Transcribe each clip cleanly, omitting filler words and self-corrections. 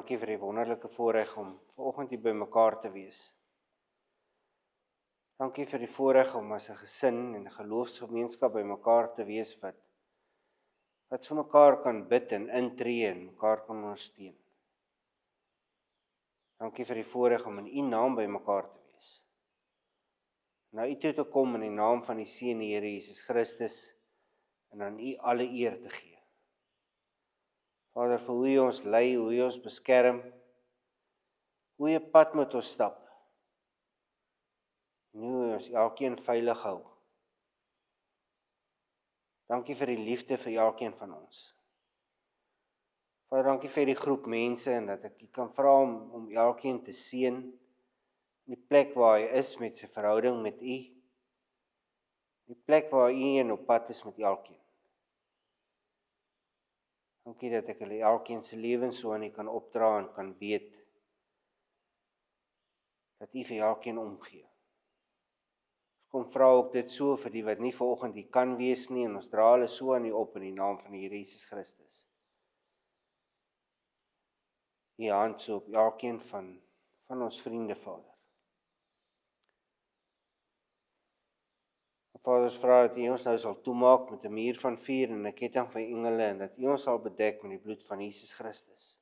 Dankie vir die wonderlike voorreg om vanoggend hier by mekaar te wees. Dankie vir die voorreg om as 'n gesin en 'n geloofsgemeenskap by mekaar te wees wat vir mekaar kan bid en intree en mekaar kan ondersteun. Dankie vir die voorreg om in U naam by mekaar te wees. Na U toe te kom in die naam van die Seun, die Here Jesus Christus, en aan U alle eer te gee. Vader, vir hoe U ons lei, hoe U ons beskerm, hoe U 'n pad met ons stap, en hoe U ons elkeen veilig hou. Dankie vir die liefde vir elkeen van ons. Vader, dankie vir die groep mense en dat ek U kan vra om elkeen te seën in die plek waar hy is met sy verhouding met U, die plek waar U op pad is met elkeen. Dankie dat ek hulle elkeen se lewens so aan U kan opdra en kan weet dat U vir elkeen omgee. Kom vra ook dit so vir die wat nie vanoggend hier kan wees nie, en ons dra hulle so aan U op in die naam van die Here Jesus Christus. U hand so op elkeen van ons vriende, Vader. Vader, ons vra dat U ons nou sal toemaak met 'n muur van vuur en 'n ketting van engele, en dat U ons sal bedek met die bloed van Jesus Christus.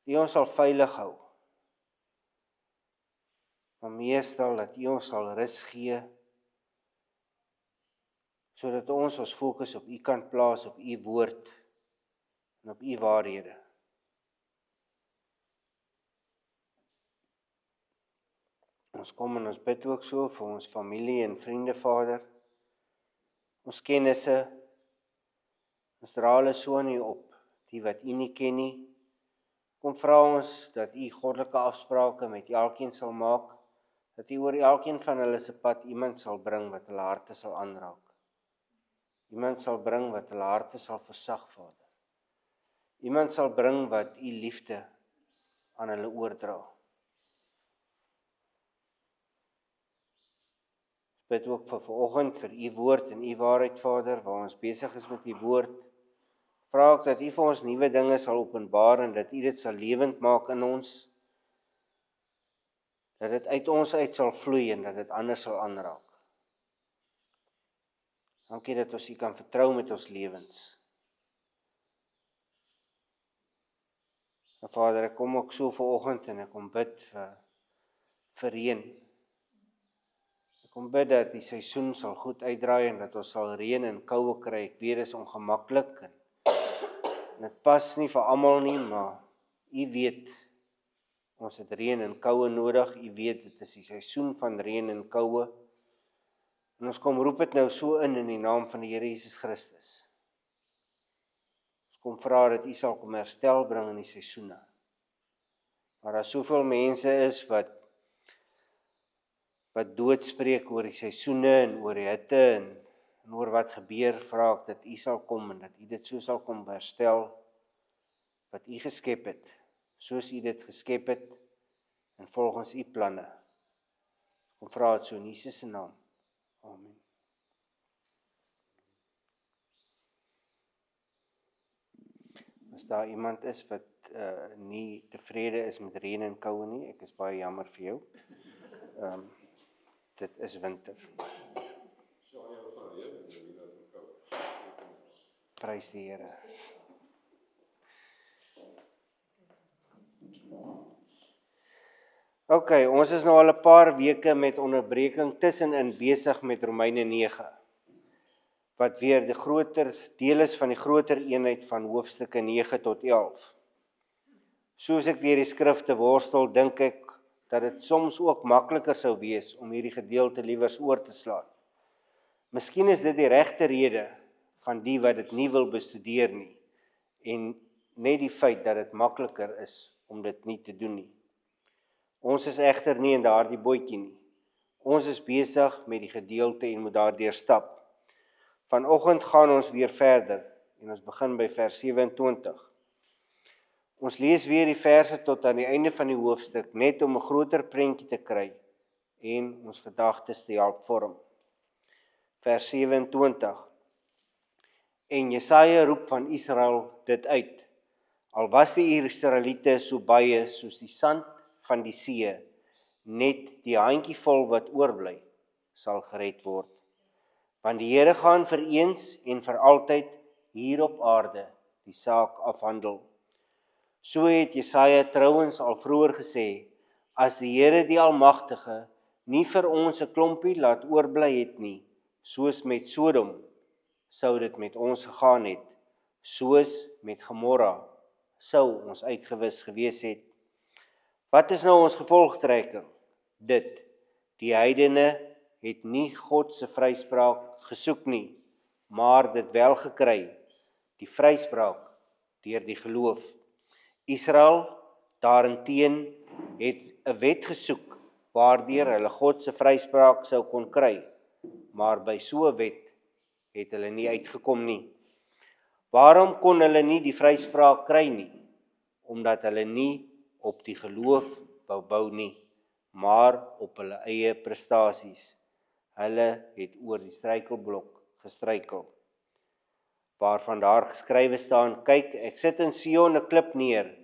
Dat U ons sal veilig hou. Maar meestal dat U ons sal rus gee, sodat ons fokus op U kan plaas, op U woord en op U waarhede. Ons kom en ons bid ook so vir ons familie en vriende, Vader, ons kennisse, ons dra hulle so aan U op, die wat U nie ken nie. Kom vra ons dat U goddelike afsprake met elkeen sal maak, dat U oor elkeen van hulle se pad iemand sal bring wat hulle harte sal aanraak. Iemand sal bring wat hulle harte sal versag, Vader. Iemand sal bring wat U liefde aan hulle oordra. Bid ook vir vanoggend vir U woord en U waarheid, Vader, waar ons besig is met U woord. Vra ek dat U vir ons nuwe dinge sal openbaar en dat U dit sal lewend maak in ons. Dat dit uit ons uit sal vloei en dat dit ander sal aanraak. Dankie dat ons U kan vertrou met ons lewens. En Vader, ek kom ook so vanoggend en ek kom bid vir reën. Ek kom bid dat die seisoen sal goed uitdraai en dat ons sal reën en koue kry. Ek weet dit is ongemaklik en dit pas nie vir almal nie, maar U weet, ons het reën en koue nodig. U weet, dit is die seisoen van reën en koue. En ons kom roep dit nou so in die naam van die Here Jesus Christus. Ons kom vra dat U sal kom herstel bring in die seisoene. Maar daar soveel mense is wat doodspreek oor die seisoene en oor die hitte en oor wat gebeur, vra ek dat U sal kom en dat U dit so sal kom herstel wat U geskep het, soos U dit geskep het en volgens U planne. Kom vra dit so in Jesus se naam. Amen. As daar iemand is wat nie tevrede is met reën en koue nie, ek is baie jammer vir jou. Dit is winter. Prys die Here. Ok, ons is nou al 'n paar weke met onderbreking tussenin besig met Romeine 9, wat weer die groter deel is van die groter eenheid van hoofstukke 9 tot 11. Soos ek deur die skrifte worstel, dink ek dat dit soms ook makliker sou wees om hierdie gedeelte liewers oor te slaan. Miskien is dit die regte rede van die wat dit nie wil bestudeer nie, en net die feit dat dit makliker is om dit nie te doen nie. Ons is egter nie in daardie bootjie nie. Ons is besig met die gedeelte en moet daardeur stap. Vanoggend gaan ons weer verder en ons begin by vers 27. Ons lees weer die verse tot aan die einde van die hoofstuk, net om 'n groter prentjie te kry en ons gedagtes te help vorm. Vers 27. En Jesaja roep van Israel dit uit. Al was die Israeliete so baie soos die sand van die see, net die handjievol wat oorbly, sal gered word. Want die Here gaan vir eens en vir altyd hier op aarde die saak afhandel. So het Jesaja trouwens al vroeër gesê, as die Here die Almagtige nie vir ons 'n klompie laat oorbly het nie, soos met Sodom, sou dit met ons gegaan het, soos met Gomorra, sou ons uitgewis gewees het. Wat is nou ons gevolgtrekking? Dit, die heidene het nie God se vryspraak gesoek nie, maar dit wel gekry, die vryspraak deur die geloof. Israel daarenteen het 'n wet gesoek waardeur hulle God se vryspraak sou kon kry, maar by so 'n wet het hulle nie uitgekom nie. Waarom kon hulle nie die vryspraak kry nie? Omdat hulle nie op die geloof wou bou nie, maar op hulle eie prestasies. Hulle het oor die struikelblok gestruikel. Waarvan daar geskrywe staan, kyk, ek sit in Sion 'n klip neer,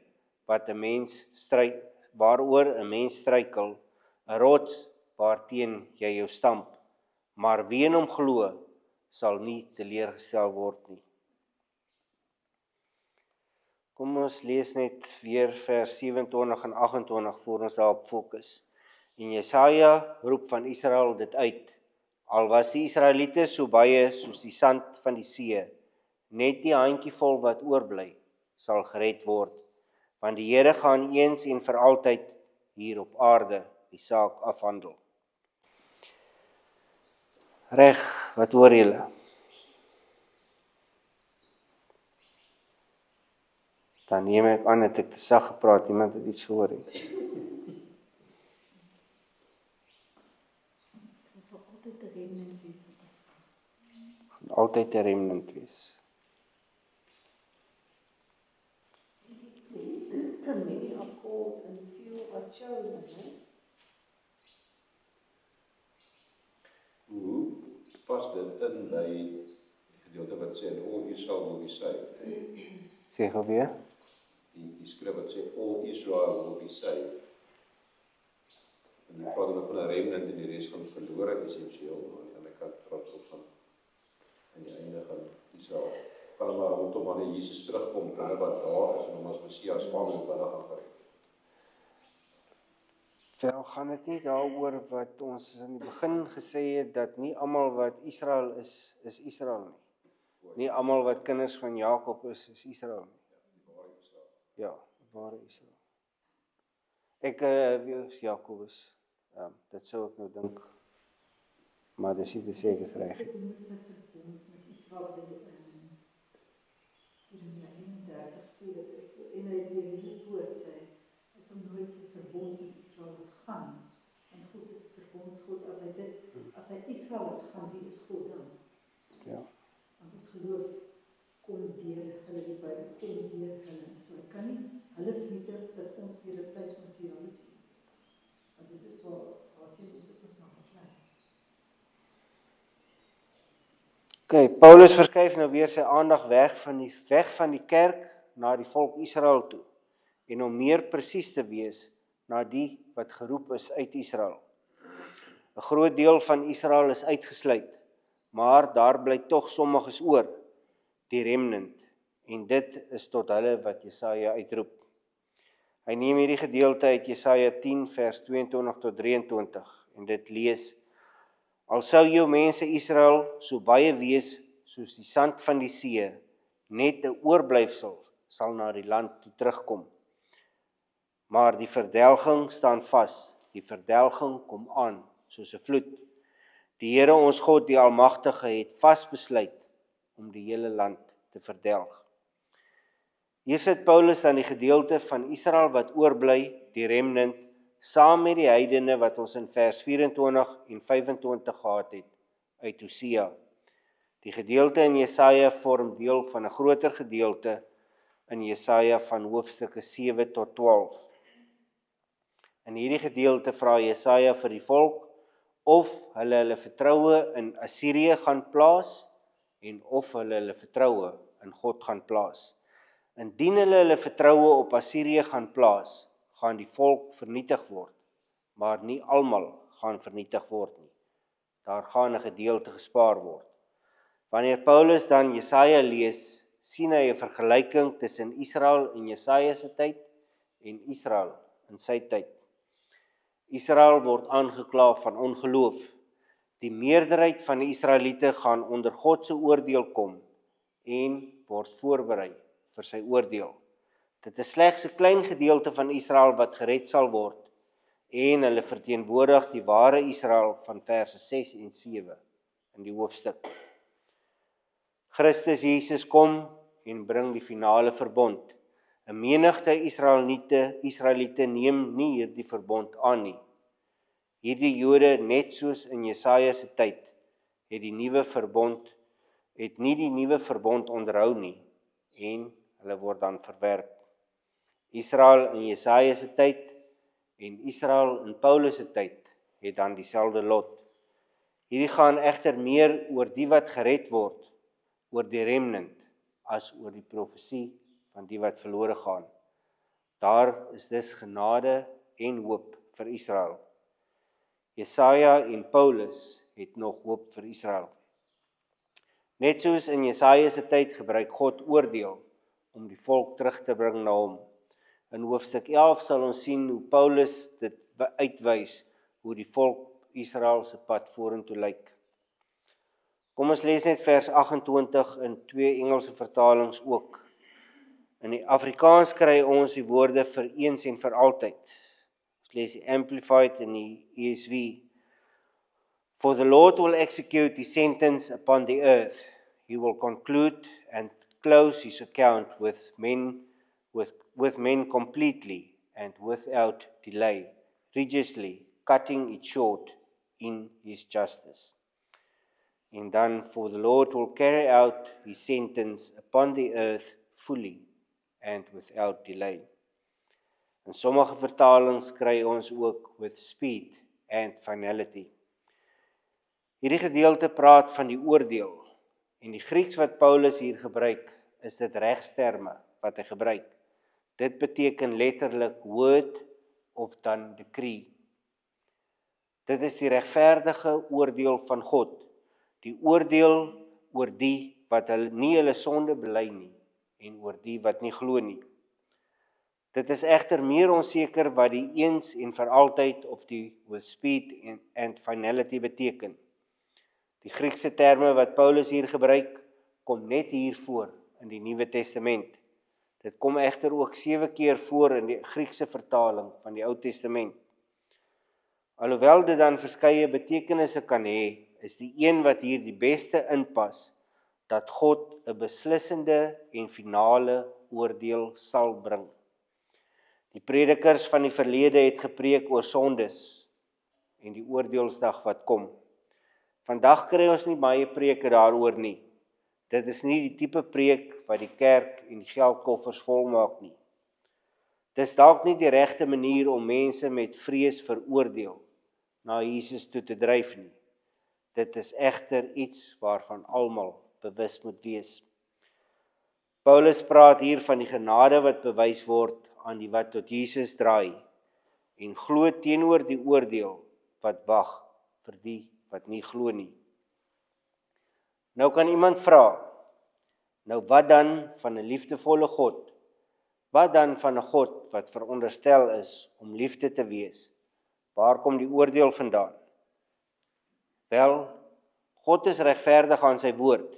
waaroor 'n mens struikel, 'n rots waarteen jy jou stamp, maar wie in hom glo, sal nie teleurgestel word nie. Kom ons lees net weer vers 27 en 28 voor ons daarop fokus. En Jesaja roep van Israel dit uit, al was die Israeliete so baie soos die sand van die see, net die handjievol wat oorbly, sal gered word, want die Here gaan eens en vir altyd hier op aarde die saak afhandel. Reg, wat hoor julle? Dan neem ek aan dat ek te sag gepraat, iemand het iets gehoor het. Altyd 'n remnant wees. Many are called and few are chosen. Hoe pas dit in by die gedeelte wat sê, all Israel will be saved? Sê gou weer. Die skrif wat sê, all Israel will be saved. En die praat dan van 'n remnant en die res gaan verlore essensieel, maar aan die ander kant praat op van aan die einde gaan Israel. Van maar rondom wanneer Jesus terugkom, hulle wat daar is en hom as Messias kwam en hulle gaan gered. Wel gaan dit nie daaroor wat ons in die begin gesê het, dat nie almal wat Israel is Israel nie. Nie almal wat kinders van Jakob is Israel nie. Ja, ware Israel. Ek wie Jakobus, dit sou ek nou dink, maar dis nie te sê ek is reg. Dit moet sy verbond met Israel Jeremia 31 sê dat en hy die hele woord sê, hy sal nooit sy verbond met Israel laat gaan. Want God is 'n verbondsgod, as hy Israel laat gaan, wie is God dan? Ja. Want ons geloof kom deur hulle, die Bybel kom deur hulle. So ek kan nie hulle vernietig dat ons weer 'n place van theology. Want dit is waarteen ons dit maar beklei. OK, Paulus verskuif nou weer sy aandag weg van die kerk na die volk Israel toe en om meer presies te wees na die wat geroep is uit Israel. 'n Groot deel van Israel is uitgesluit, maar daar bly tog sommiges oor, die remnant, en dit is tot hulle wat Jesaja uitroep. Hy neem hierdie gedeelte uit Jesaja 10 vers 22 tot 23 en dit lees: Al sou jou mense Israel so baie wees soos die sand van die see, net 'n oorblyfsel sal na die land toe terugkom. Maar die verdelging staan vas, die verdelging kom aan soos 'n vloed. Die Here ons God, die Almagtige, het vasbesluit om die hele land te verdelg. Hier sit Paulus dan die gedeelte van Israel wat oorbly, die remnant, saam met die heidene wat ons in vers 24 en 25 gehad het, uit Hosea. Die gedeelte in Jesaja vorm deel van 'n groter gedeelte in Jesaja van hoofstukke 7 tot 12. In hierdie gedeelte vra Jesaja vir die volk of hulle vertroue in Assirië gaan plaas en of hulle vertroue in God gaan plaas. Indien hulle vertroue op Assirië gaan plaas, gaan die volk vernietig word, maar nie almal gaan vernietig word nie. Daar gaan 'n gedeelte gespaar word. Wanneer Paulus dan Jesaja lees, sien hy 'n vergelyking tussen Israel in Jesaja se tyd en Israel in sy tyd. Israel word aangekla van ongeloof. Die meerderheid van die Israeliete gaan onder God se oordeel kom en word voorberei vir sy oordeel. Dit is slegs 'n klein gedeelte van Israel wat gered sal word en hulle verteenwoordig die ware Israel van verse 6 en 7 in die hoofstuk. Christus Jesus kom en bring die finale verbond. 'n Menigte Israeliete neem nie hierdie verbond aan nie. Hierdie Jode, net soos in Jesaja se tyd, het nie die nuwe verbond onderhou nie en hulle word dan verwerp. Israel in Jesaja se tyd en Israel in Paulus se tyd het dan dieselfde lot. Hierdie gaan egter meer oor die wat gered word, oor die remnant, as oor die profesie van die wat verlore gaan. Daar is dus genade en hoop vir Israel. Jesaja en Paulus het nog hoop vir Israel. Net soos in Jesaja se tyd gebruik God oordeel om die volk terug te bring na hom. In hoofstuk 11 sal ons sien hoe Paulus dit uitwys, hoe die volk Israel se pad vorentoe lyk. Kom ons lees net vers 28 in 2 Engelse vertalings ook. In die Afrikaans kry ons die woorde vir eens en vir altyd. Ons lees die Amplified in die ESV. For the Lord will execute his sentence upon the earth. He will conclude and close his account with men completely and without delay, rigorously cutting it short in his justice. And then, for the Lord will carry out his sentence upon the earth fully and without delay. In sommige vertalings kry ons ook with speed and finality. Hierdie gedeelte praat van die oordeel, en die Grieks wat Paulus hier gebruik, is dit regsterme wat hy gebruik. Dit beteken letterlik word of dan decree. Dit is die regverdige oordeel van God, die oordeel oor die wat nie hulle sonde bely nie, en oor die wat nie glo nie. Dit is egter meer onseker wat die eens en vir altyd of die with speed and finality beteken. Die Griekse terme wat Paulus hier gebruik, kom net hier voor in die Nuwe Testament. Dit kom egter ook 7 keer voor in die Griekse vertaling van die Ou Testament. Alhoewel dit dan verskeie betekenisse kan hê, is die een wat hier die beste inpas, dat God 'n beslissende en finale oordeel sal bring. Die predikers van die verlede het gepreek oor sondes en die oordeelsdag wat kom. Vandag kry ons nie baie preke daaroor nie. Dit is nie die tipe preek wat die kerk en die geldkoffers volmaak nie. Dis dalk nie die regte manier om mense met vrees vir oordeel na Jesus toe te dryf nie. Dit is egter iets waarvan almal bewus moet wees. Paulus praat hier van die genade wat bewys word aan die wat tot Jesus draai en glo teenoor die oordeel wat wag vir die wat nie glo nie. Nou kan iemand vra, nou wat dan van 'n liefdevolle God? Wat dan van 'n God wat veronderstel is om liefde te wees? Waar kom die oordeel vandaan? Wel, God is regverdig aan sy woord.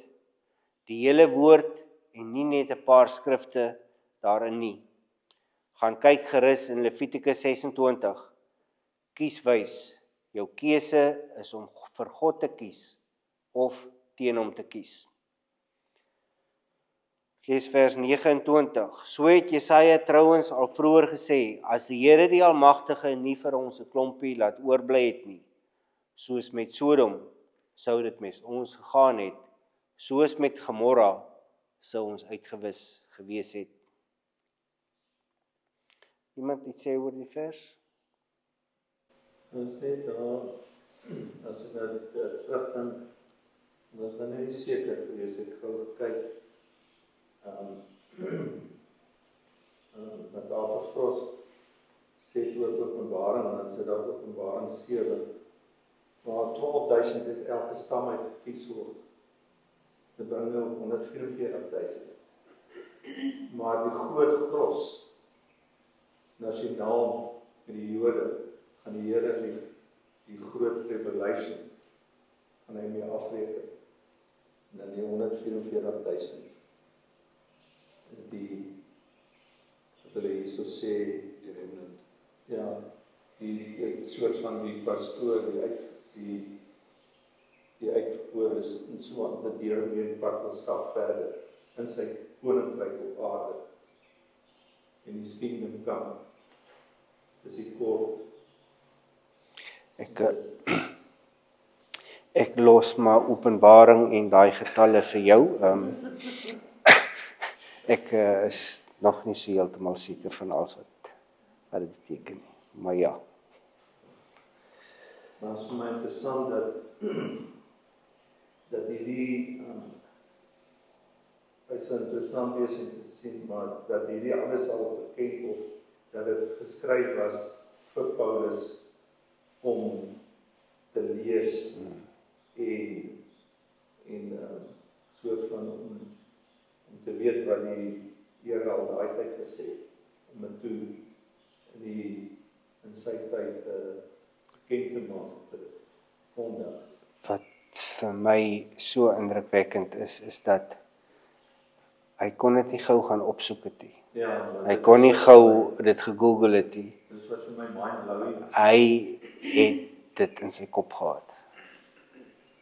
Die hele woord en nie net 'n paar skrifte daarin nie. Gaan kyk gerus in Levitikus 26. Kies wys. Jou keuse is om vir God te kies of teen hom te kies. Lees vers 29. So het Jesaja trouens al vroeër gesê, as die Here die Almagtige nie vir ons 'n klompie laat oorbly het nie, soos met Sodom, sou dit met ons gegaan het, soos met Gomorra sou ons uitgewis gewees het. Iemand iets sê oor die vers? Ons net as ek nou terug dan, was dan nie seker gewees, ek gou kyk, Met David Frost sê toe Openbaring, en dan sê daar Openbaring 7, waar 12.000 uit elke stam uit gekies word. Dit bring nou op 144.000. Maar die groot gros, nasionaal met die Jode, gaan die Here die groot tribulation, gaan hy mee afreken. En dan die 144.000 is die, wat hulle hierso sê, Die remnant. ja, die soort van die pastoor, die uitverkoor is, en so aan, dat die Here weer 'n pad wil stap verder, in sy koninkryk op aarde. En die kingdom come, dis die kort. Ek los maar Openbaring en daai getalle vir jou. Ek is nog nie so heeltemal seker van alles wat dit beteken nie. Maar ja. Maar het is vir my interessant dat hierdie hy sal interessant wees om te sien, maar dat hierdie alles al bekend word, dat dit geskryf was vir Paulus om te lees en soort van om te weet wat die Here al daai tyd gesê het, om dit toe in sy tyd bekend te maak te vandag. Wat vir my so indrukwekkend is dat hy kon dit nie gou gaan opsoek het nie. Ja, Hy kon nie gou dit gegoogel het nie. dis wat vir my mind-blowing. Hy het dit in sy kop gehad.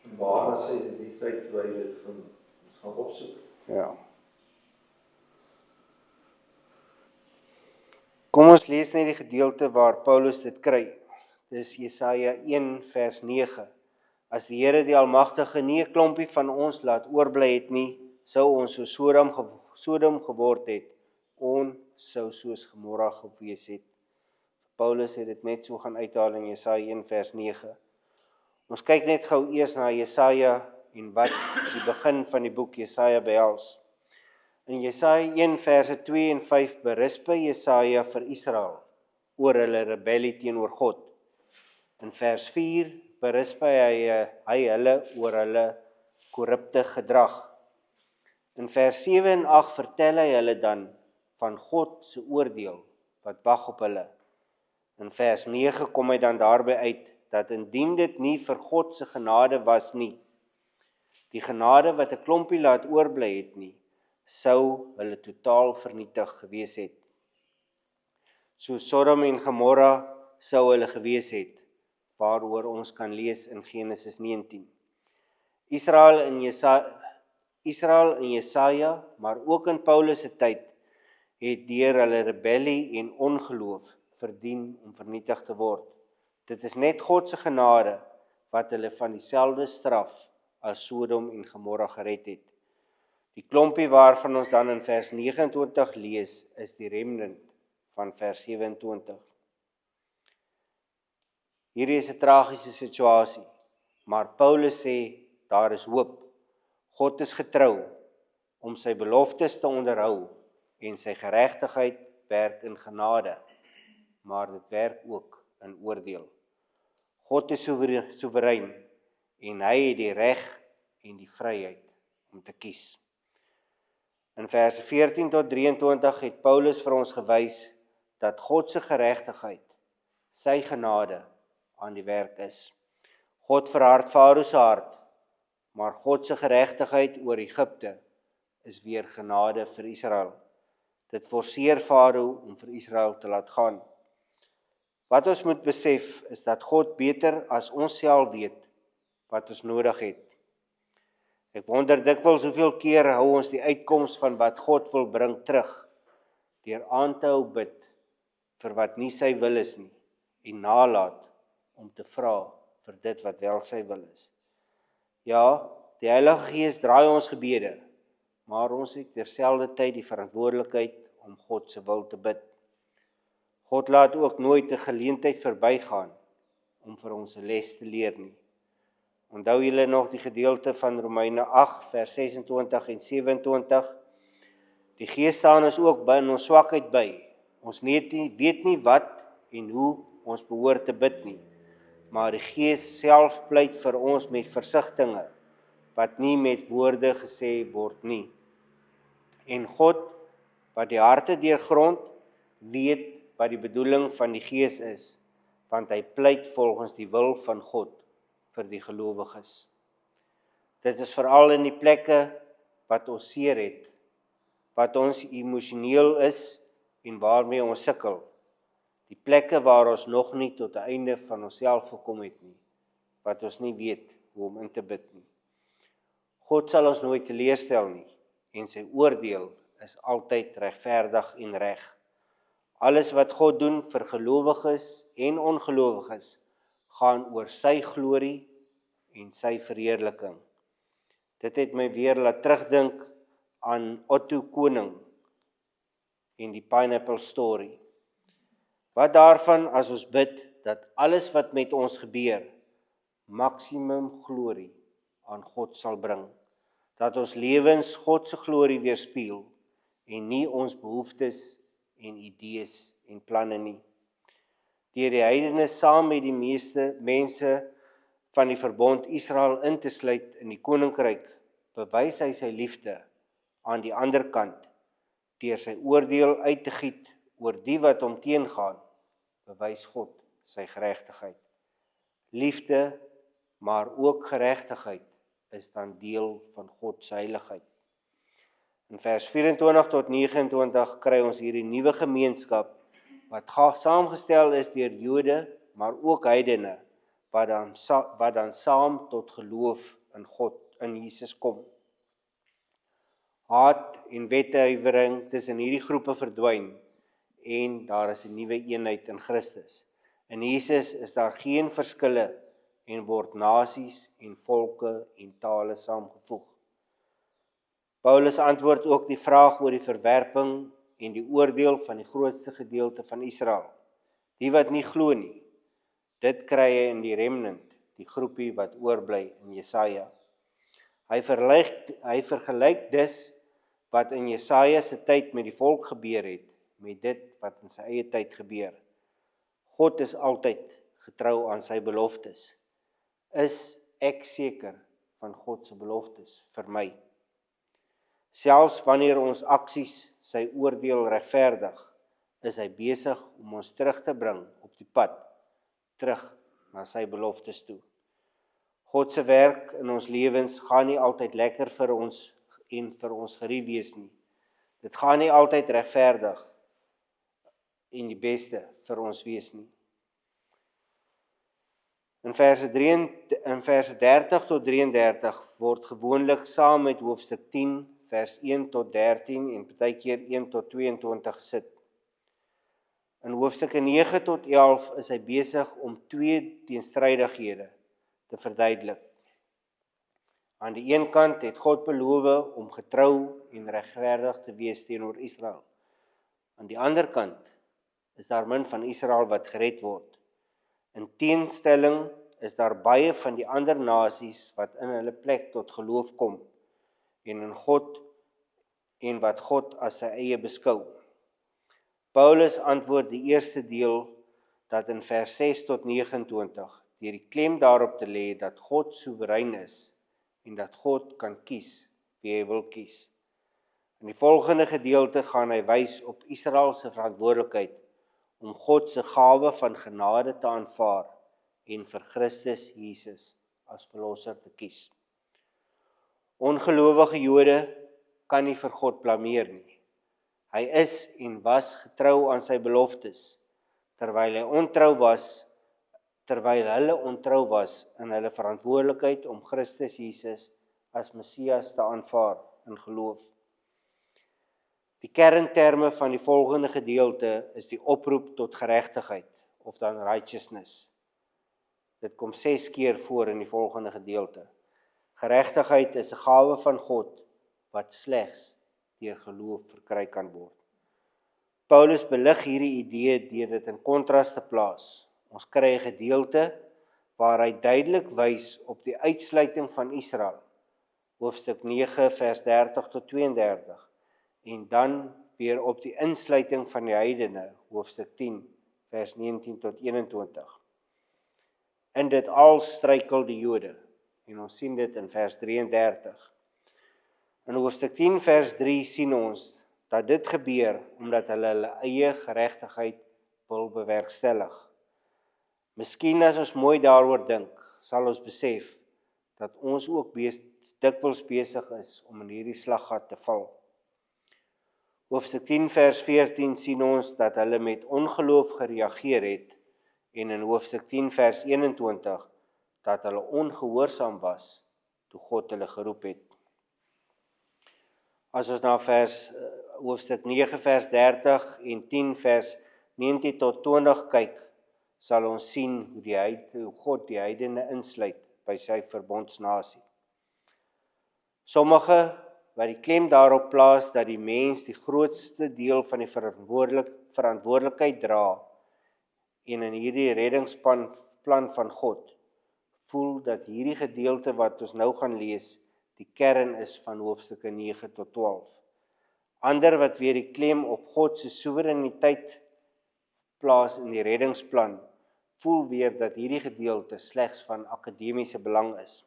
En waar is hy die tyd toe hy dit gaan opsoek? Ja. Kom ons lees net die gedeelte waar Paulus dit kry. Dis Jesaja 1 vers 9. As die Here die Almagtige nie 'n klompie van ons laat oorbly het nie, sou ons so Sodom geword het. Ons sou soos Gomorra gewees het. Paulus het dit net so gaan uithaal in Jesaja 1 vers 9. Ons kyk net gou eers na Jesaja en wat die begin van die boek Jesaja behels. In Jesaja 1 verse 2 en 5 berisp Jesaja vir Israel oor hulle rebellie teenoor God. In vers 4 berisp hy hulle oor hulle korrupte gedrag. In vers 7 en 8 vertel hy hulle dan van God se oordeel wat wag op hulle. In vers 9 kom hy dan daarby uit dat indien dit nie vir God se genade was nie, die genade wat 'n klompie laat oorbly het nie, sou hulle totaal vernietig gewees het. So Sodom en Gomorra sou hulle gewees het, waaroor ons kan lees in Genesis 19. Israel in Jesaja, maar ook in Paulus se tyd, het deur hulle rebellie en ongeloof verdien om vernietig te word. Dit is net God se genade wat hulle van dieselfde straf as Sodom en Gomorra gered het. Die klompie waarvan ons dan in vers 29 lees, is die remnant van vers 27. Hierdie is 'n tragiese situasie, maar Paulus sê, daar is hoop. God is getrou om sy beloftes te onderhou en sy geregtigheid werk in genade, maar dit werk ook in oordeel. God is soewerein en hy het die reg en die vryheid om te kies. In verse 14 tot 23 het Paulus vir ons gewys dat God se geregtigheid, sy genade aan die werk is. God verhard Farao se hart, maar God se geregtigheid oor Egipte is weer genade vir Israel. Dit forceer Farao om vir Israel te laat gaan. Wat ons moet besef is dat God beter as ons self weet wat ons nodig het. Ek wonder dikwels hoeveel keer hou ons die uitkoms van wat God wil bring terug, deur aan te hou bid vir wat nie sy wil is nie, en nalat om te vra vir dit wat wel sy wil is. Ja, die Heilige Gees draai ons gebede, maar ons het terselfdertyd die verantwoordelikheid om God se wil te bid. God laat ook nooit 'n geleentheid verbygaan om vir ons 'n les te leer nie. Onthou julle nog die gedeelte van Romeine 8 vers 26 en 27? Die Gees staan ons ook by in ons swakheid by, Ons weet nie wat en hoe ons behoort te bid nie, maar die Gees self pleit vir ons met versigtinge, wat nie met woorde gesê word nie. En God, wat die harte deurgrond, weet wat die bedoeling van die Gees is, want hy pleit volgens die wil van God vir die gelowiges. Dit is veral in die plekke wat ons seer het, wat ons emosioneel is en waarmee ons sukkel, die plekke waar ons nog nie tot die einde van onsself gekom het nie, wat ons nie weet hoe om in te bid nie. God sal ons nooit teleurstel nie, en sy oordeel is altyd regverdig en reg. Alles wat God doen vir gelowiges en ongelowiges, gaan oor sy glorie en sy verheerliking. Dit het my weer laat terugdink aan Otto Koning en die Pineapple Story. Wat daarvan as ons bid dat alles wat met ons gebeur, maksimum glorie aan God sal bring, dat ons lewens God se glorie weerspieël en nie ons behoeftes en idees en planne nie. Deur die heidene saam met die meeste mense van die verbond Israel in te sluit in die koninkryk, bewys hy sy liefde aan die ander kant, deur sy oordeel uit te giet oor die wat hom teengaan, bewys God sy geregtigheid. Liefde, maar ook geregtigheid is dan deel van God se heiligheid. In vers 24 tot 29 kry ons hierdie nuwe gemeenskap wat saamgestel is deur Jode, maar ook heidene wat dan saam tot geloof in God, in Jesus kom. Haat en wetwyering tussen hierdie groepe verdwyn en daar is 'n nuwe eenheid in Christus. In Jesus is daar geen verskille en word nasies en volke en tale saamgevoeg. Paulus antwoord ook die vraag oor die verwerping en die oordeel van die grootste gedeelte van Israel, die wat nie glo nie. Dit kry hy in die remnant, die groepie wat oorbly in Jesaja. Hy vergelyk dus wat in Jesaja se tyd met die volk gebeur het, met dit wat in sy eie tyd gebeur. God is altyd getrou aan sy beloftes. Is ek seker van God se beloftes vir my? Selfs wanneer ons aksies sy oordeel regverdig, is hy besig om ons terug te bring op die pad, terug na sy beloftes toe. God se werk in ons lewens gaan nie altyd lekker vir ons en vir ons gerief wees nie. Dit gaan nie altyd regverdig en die beste vir ons wees nie. In verse 30 tot 33 word gewoonlik saam met hoofstuk 10, vers 1 tot 13 en partykeer 1 tot 22 gesit. In hoofstukke 9 tot 11 is hy besig om twee teenstrydighede te verduidelik. Aan die een kant het God beloof om getrou en regverdig te wees teenoor Israel. Aan die ander kant is daar min van Israel wat gered word. In teenstelling is daar baie van die ander nasies wat in hulle plek tot geloof kom en in God en wat God as sy eie beskou. Paulus antwoord die eerste deel dat in vers 6 tot 29 deur die klem daarop te lê dat God soewerein is en dat God kan kies wie hy wil kies. In die volgende gedeelte gaan hy wys op Israel se verantwoordelikheid om God se gawe van genade te aanvaar en vir Christus Jesus as verlosser te kies. Ongelowige Jode kan nie vir God blameer nie. Hy is en was getrou aan sy beloftes, terwyl hulle ontrou was in hulle verantwoordelikheid om Christus Jesus as Messias te aanvaar in geloof. Die kernterme van die volgende gedeelte is die oproep tot geregtigheid, of dan righteousness. Dit kom 6 keer voor in die volgende gedeelte. Geregtigheid is 'n gawe van God, wat slegs deur geloof verkry kan word. Paulus belig hierdie idee deur dit in kontras te plaas. Ons kry 'n gedeelte waar hy duidelik wys op die uitsluiting van Israel, hoofstuk 9 vers 30 tot 32, en dan weer op die insluiting van die heidene, hoofstuk 10, vers 19 tot 21. In dit al struikel die Jode, en ons sien dit in vers 33. In hoofstuk 10 vers 3 sien ons dat dit gebeur omdat hulle eie geregtigheid wil bewerkstellig. Miskien as ons mooi daaroor dink, sal ons besef dat ons ook dikwels besig is om in hierdie slaggat te val. Hoofstuk 10 vers 14 sien ons dat hulle met ongeloof gereageer het en in hoofstuk 10 vers 21 dat hulle ongehoorsaam was toe God hulle geroep het. As ons na hoofstuk 9 vers 30 en 10 vers 19 tot 20 kyk, sal ons sien hoe God die heidene insluit by sy verbondsnasie. Sommige wat die klem daarop plaas dat die mens die grootste deel van die verantwoordelikheid dra en in hierdie reddingsplan van God, voel dat hierdie gedeelte wat ons nou gaan lees, die kern is van hoofstukke 9 tot 12. Ander wat weer die klem op God se soewereiniteit plaas in die reddingsplan, voel weer dat hierdie gedeelte slegs van akademiese belang is.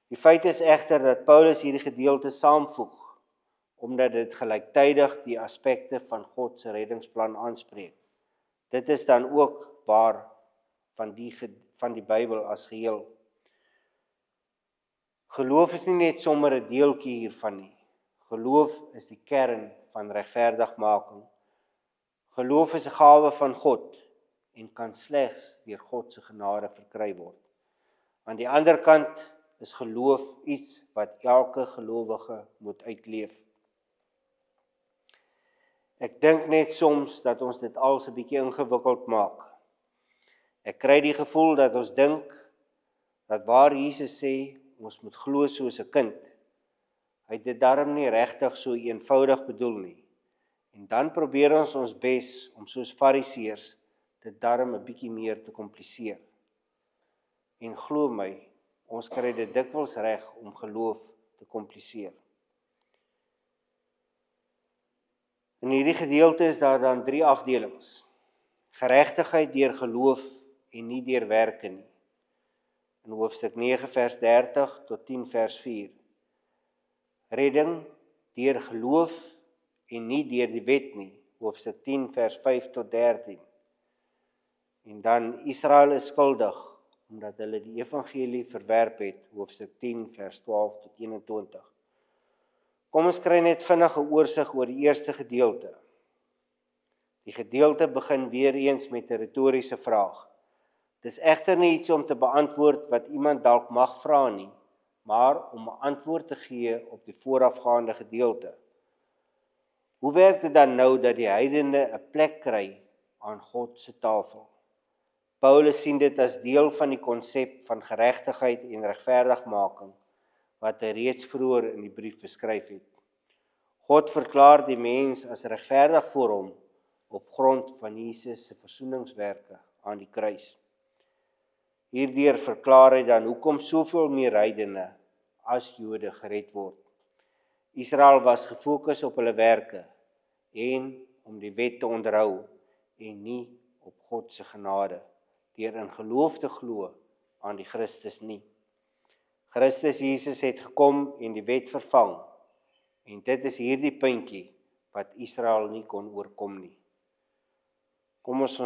Die feit is egter dat Paulus hierdie gedeelte saamvoeg, omdat dit gelyktydig die aspekte van God se reddingsplan aanspreek. Dit is dan ook waar van die Bybel as geheel. Geloof is nie net sommer 'n deeltjie hiervan nie. Geloof is die kern van regverdigmaking. Geloof is 'n gawe van God en kan slegs deur God se genade verkry word. Aan die ander kant is geloof iets wat elke gelowige moet uitleef. Ek dink net soms dat ons dit als 'n bietjie ingewikkeld maak. Ek kry die gevoel dat ons dink dat waar Jesus sê ons moet glo soos 'n kind, hy het dit darm nie regtig so eenvoudig bedoel nie. En dan probeer ons bes om soos fariseërs dit darm 'n bietjie meer te kompliseer. En glo my, ons kry dit dikwels reg om geloof te kompliseer. In hierdie gedeelte is daar dan 3 afdelings. Geregtigheid deur geloof en nie deur werke nie. In hoofstuk 9 vers 30 tot 10 vers 4. Redding deur geloof en nie deur die wet nie. Hoofstuk 10 vers 5 tot 13. En dan Israel is skuldig omdat hulle die evangelie verwerp het, hoofstuk 10 vers 12 tot 21. Kom ons kry net vinnig 'n oorsig oor die eerste gedeelte. Die gedeelte begin weer eens met 'n retoriese vraag. Dis egter nie iets om te beantwoord wat iemand dalk mag vra nie, maar om 'n antwoord te gee op die voorafgaande gedeelte. Hoe werk dit dan nou dat die heidene 'n plek kry aan God se tafel? Paulus sien dit as deel van die konsep van geregtigheid en regverdigmaking wat hy reeds vroeër in die brief beskryf het. God verklaar die mens as regverdig voor hom op grond van Jesus se versoeningswerke aan die kruis. Hierdeur verklaar hy dan hoekom soveel meer heidene as Jode gered word. Israel was gefokus op hulle werke en om die wet te onderhou en nie op God se genade, deur in geloof te glo aan die Christus nie. Christus Jesus het gekom en die wet vervang, en dit is hierdie puntjie wat Israel nie kon oorkom nie. Kom ons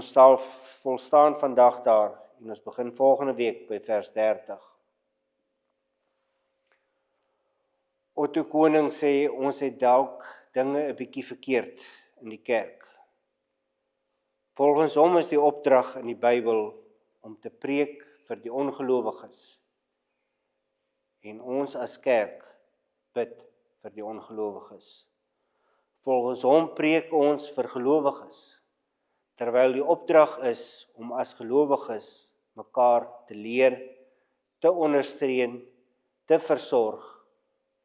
volstaan vandag daar, en ons begin volgende week by vers 30. Otto Koning sê, ons het dalk dinge 'n bietjie verkeerd in die kerk. Volgens hom is die opdrag in die Bybel om te preek vir die ongelowiges. En ons as kerk bid vir die ongelowiges. Volgens hom preek ons vir gelowiges, terwyl die opdrag is om as gelowiges mekaar te leer, te ondersteun, te versorg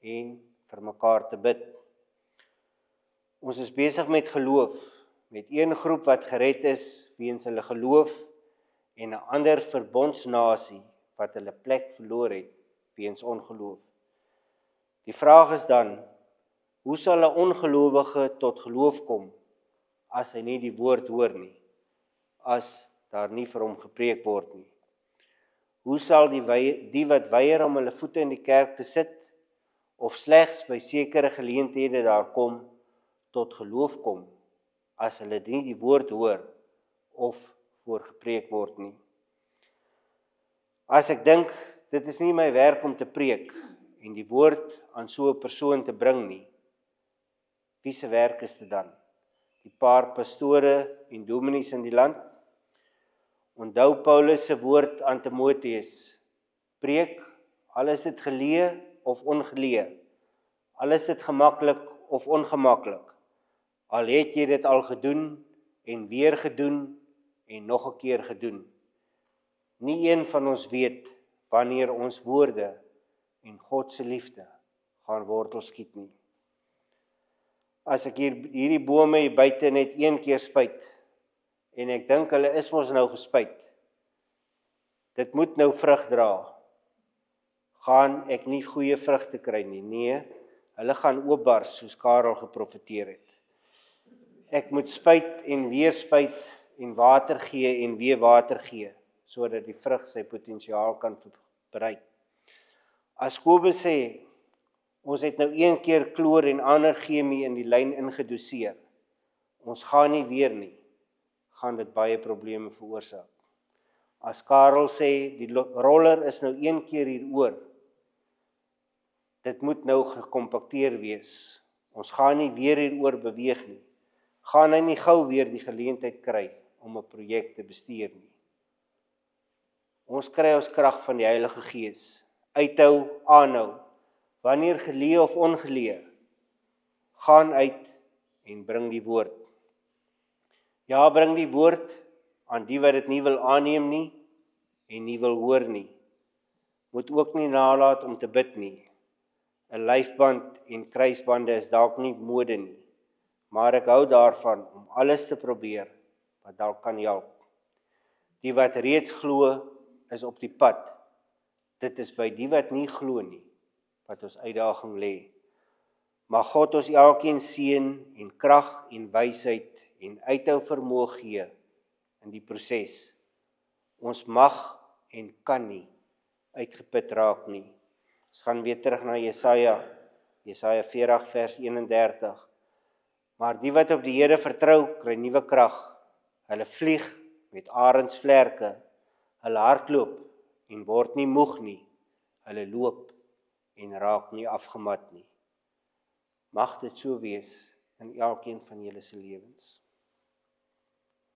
en vir mekaar te bid. Ons is besig met geloof, met een groep wat gered is weens hulle geloof en 'n ander verbondsnasie wat hulle plek verloor het weens ongeloof. Die vraag is dan, Hoe sal 'n ongelowige tot geloof kom as hy nie die woord hoor nie, as daar nie vir hom gepreek word nie? Hoe sal die wat weier om hulle voete in die kerk te sit, of slegs by sekere geleenthede daar kom, tot geloof kom, as hulle nie die woord hoor of voorgepreek word nie? As ek dink, dit is nie my werk om te preek en die woord aan so 'n persoon te bring nie, wie se werk is dit dan? Die paar pastore en dominees in die land? Onthou Paulus se woord aan Timoteus: preek, al is dit geleë of ongeleë, al is dit gemaklik of ongemaklik, al het jy dit al gedoen en weer gedoen en nog 'n keer gedoen. Nie een van ons weet wanneer ons woorde en God se liefde gaan wortel skiet nie. As ek hierdie bome hier buite net een keer spuit, en ek dink hulle is mos nou gespuit, dit moet nou vrug dra, gaan ek nie goeie vrugte kry nie. Nee, hulle gaan oopbars, soos Karel geprofeteer het. Ek moet spuit en weer spuit en water gee en weer water gee, sodat die vrug sy potensiaal kan bereik. As Kobus sê, ons het nou een keer kloor en ander chemie in die lyn ingedoseer, ons gaan nie weer nie, gaan dit baie probleme veroorsaak. As Karel sê, die roller is nou een keer hieroor, dit moet nou gekompakteer wees, ons gaan nie weer hieroor beweeg nie, gaan hy nie gou weer die geleentheid kry om 'n projek te bestuur nie. Ons kry ons krag van die Heilige Gees, uithou, aanhou, wanneer geleë of ongeleë, gaan uit en bring die woord. Ja, bring die woord aan die wat dit nie wil aanneem nie en nie wil hoor nie. Moet ook nie nalat om te bid nie. 'n Lyfband en kruisbande is dalk nie mode nie, maar ek hou daarvan om alles te probeer wat dalk kan help. Die wat reeds glo, is op die pad. Dit is by die wat nie glo nie, wat ons uitdaging lê. Mag God ons elkeen seën en krag en wysheid en uithou vermoë gee in die proses. Ons mag en kan nie uitgeput raak nie. Ons gaan weer terug na Jesaja 40 vers 31. Maar die wat op die Here vertrou, kry nuwe krag. Hulle vlieg met arendsvlerke. Hulle hardloop en word nie moeg nie. Hulle loop en raak nie afgemat nie. Mag dit so wees in elkeen van julle se lewens.